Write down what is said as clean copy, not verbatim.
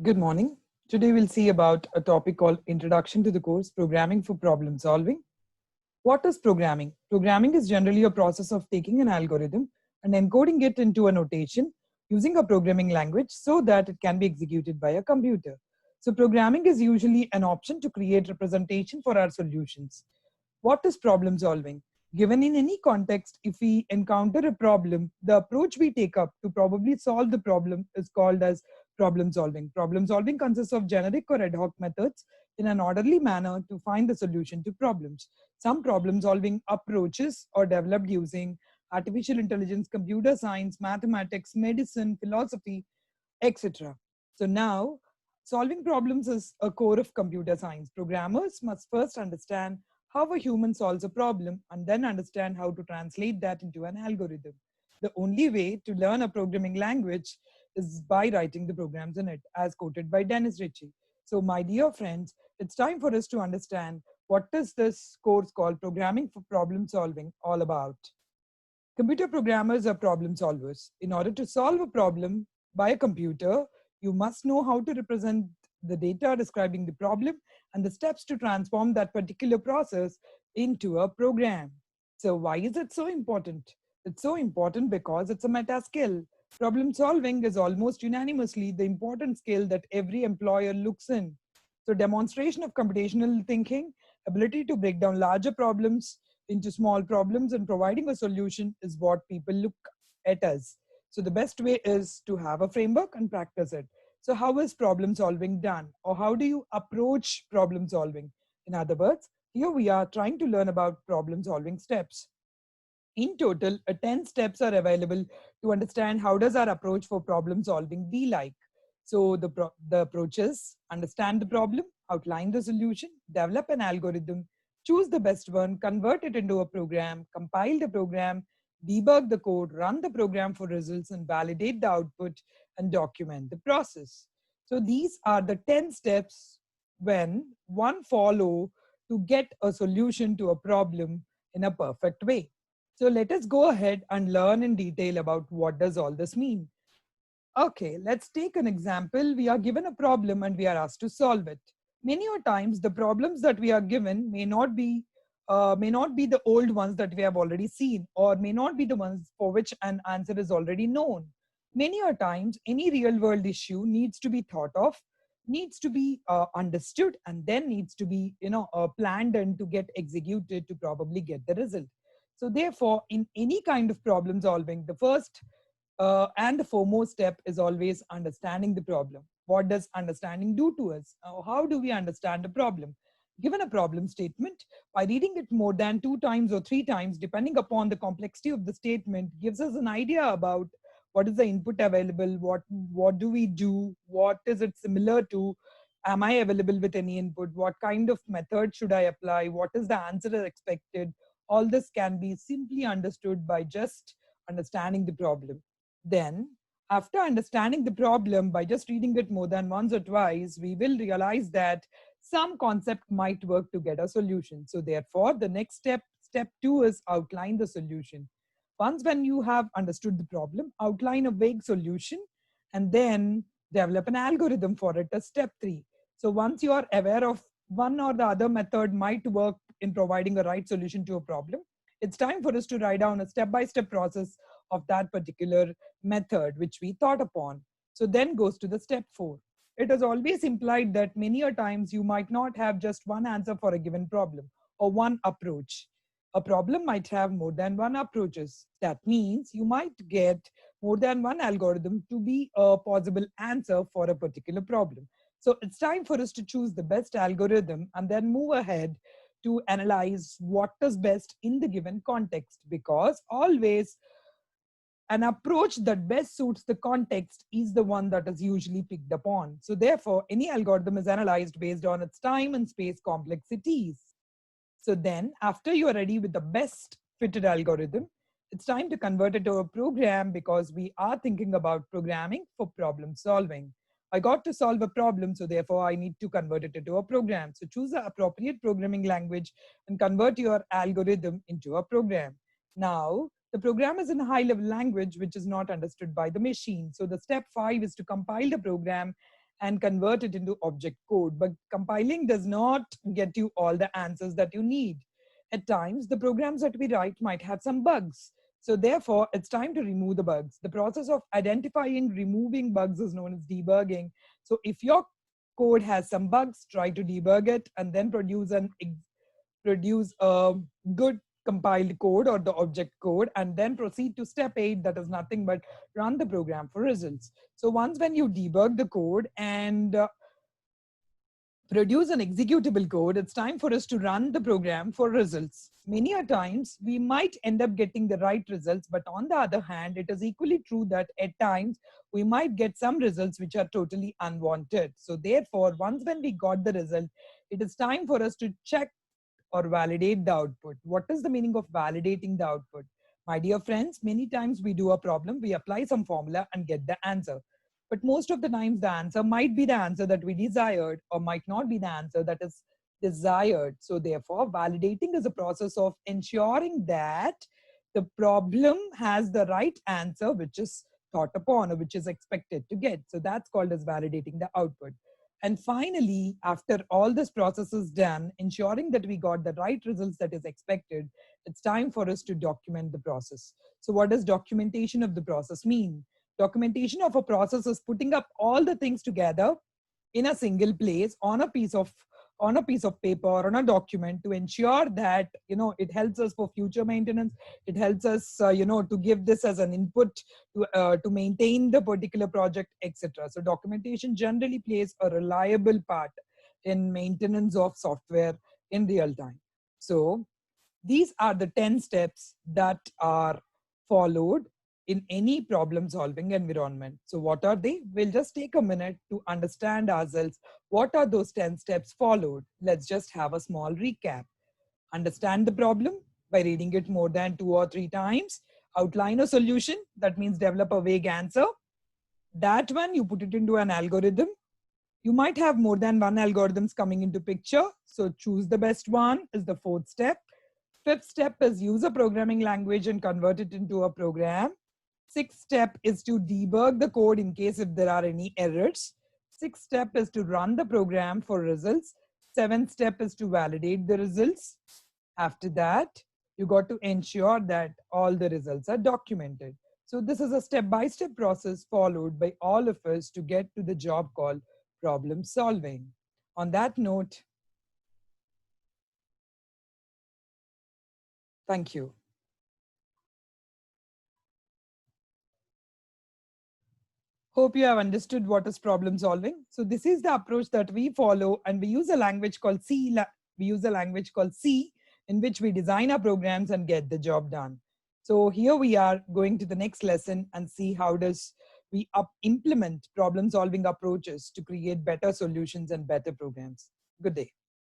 Good morning. Today we'll see about a topic called Introduction to the Course Programming for Problem Solving. What is programming? Programming is generally a process of taking an algorithm and encoding it into a notation using a programming language so that it can be executed by a computer. So programming is usually an option to create representation for our solutions. What is problem solving? Given in any context, if we encounter a problem, the approach we take up to probably solve the problem is called as problem solving. Problem solving consists of generic or ad hoc methods in an orderly manner to find the solution to problems. Some problem solving approaches are developed using artificial intelligence, computer science, mathematics, medicine, philosophy, etc. So now, solving problems is a core of computer science. Programmers must first understand how a human solves a problem and then understand how to translate that into an algorithm. The only way to learn a programming language is by writing the programs in it, as quoted by Dennis Ritchie. So, my dear friends, it's time for us to understand what is this course called Programming for Problem Solving all about. Computer programmers are problem solvers. In order to solve a problem by a computer, you must know how to represent the data describing the problem and the steps to transform that particular process into a program. So why is it so important? It's so important because it's a meta skill. Problem solving is almost unanimously the important skill that every employer looks in. So demonstration of computational thinking, ability to break down larger problems into small problems and providing a solution is what people look at us. So the best way is to have a framework and practice it. So how is problem solving done, or how do you approach problem solving? In other words, here we are trying to learn about problem solving steps. In total, 10 steps are available to understand how does our approach for problem solving be like. So the approach is understand the problem, outline the solution, develop an algorithm, choose the best one, convert it into a program, compile the program, debug the code, run the program for results, and validate the output and document the process. So these are the 10 steps when one follow to get a solution to a problem in a perfect way. So let us go ahead and learn in detail about what does all this mean. Okay, let's take an example. We are given a problem and we are asked to solve it. Many a times the problems that we are given may not be the old ones that we have already seen, or may not be the ones for which an answer is already known. Many a times any real world issue needs to be thought of, needs to be understood, and then needs to be planned and to get executed to probably get the result. So therefore, in any kind of problem solving, the first and the foremost step is always understanding the problem. What does understanding do to us? How do we understand a problem? Given a problem statement, by reading it more than 2 times or 3 times, depending upon the complexity of the statement, gives us an idea about what is the input available, what do we do, what is it similar to, am I available with any input, what kind of method should I apply, what is the answer expected. All this can be simply understood by just understanding the problem. Then, after understanding the problem by just reading it more than once or twice, we will realize that some concept might work to get a solution. So therefore, the next step, step 2, is outline the solution. Once when you have understood the problem, outline a vague solution and then develop an algorithm for it as step 3. So once you are aware of one or the other method might work in providing a right solution to a problem, it's time for us to write down a step-by-step process of that particular method which we thought upon. So then goes to the step 4. It is always implied that many a times you might not have just one answer for a given problem or one approach. A problem might have more than one approaches. That means you might get more than one algorithm to be a possible answer for a particular problem. So it's time for us to choose the best algorithm and then move ahead to analyze what is best in the given context, because always an approach that best suits the context is the one that is usually picked upon. So therefore, any algorithm is analyzed based on its time and space complexities. So then, after you are ready with the best fitted algorithm, it's time to convert it to a program, because we are thinking about programming for problem solving. I got to solve a problem, so therefore I need to convert it into a program. So choose the appropriate programming language and convert your algorithm into a program. Now, the program is in a high-level language which is not understood by the machine. So the step 5 is to compile the program and convert it into object code. But compiling does not get you all the answers that you need. At times, the programs that we write might have some bugs. So therefore, it's time to remove the bugs. The process of identifying, removing bugs is known as debugging. So if your code has some bugs, try to debug it and then produce a good compiled code or the object code, and then proceed to step 8, that is nothing but run the program for results. So once when you debug the code and produce an executable code, it's time for us to run the program for results. Many a times we might end up getting the right results, but on the other hand, it is equally true that at times we might get some results which are totally unwanted. So therefore, once when we got the result, it is time for us to check or validate the output. What is the meaning of validating the output? My dear friends, many times we do a problem, we apply some formula and get the answer. But most of the times the answer might be the answer that we desired or might not be the answer that is desired. So therefore, validating is a process of ensuring that the problem has the right answer which is thought upon or which is expected to get. So that's called as validating the output. And finally, after all this process is done, ensuring that we got the right results that is expected, it's time for us to document the process. So what does documentation of the process mean? Documentation of a process is putting up all the things together in a single place on a piece of paper or on a document to ensure that it helps us for future maintenance. It helps us to give this as an input to maintain the particular project, etc. So documentation generally plays a reliable part in maintenance of software in real time. So these are the 10 steps that are followed in any problem solving environment. So what are they? We'll just take a minute to understand ourselves. What are those 10 steps followed? Let's just have a small recap. Understand the problem by reading it more than 2 or 3 times. Outline a solution, that means develop a vague answer. That one, you put it into an algorithm. You might have more than one algorithms coming into picture. So choose the best one is the 4th step. 5th step is use a programming language and convert it into a program. 6th step is to debug the code in case if there are any errors. 6th step is to run the program for results. 7th step is to validate the results. After that, you got to ensure that all the results are documented. So this is a step-by-step process followed by all of us to get to the job called problem solving. On that note, thank you. Hope you have understood what is problem solving. So this is the approach that we follow, and we use a language called C. We use a language called C, in which we design our programs and get the job done. So here we are going to the next lesson and see how does we implement problem solving approaches to create better solutions and better programs. Good day.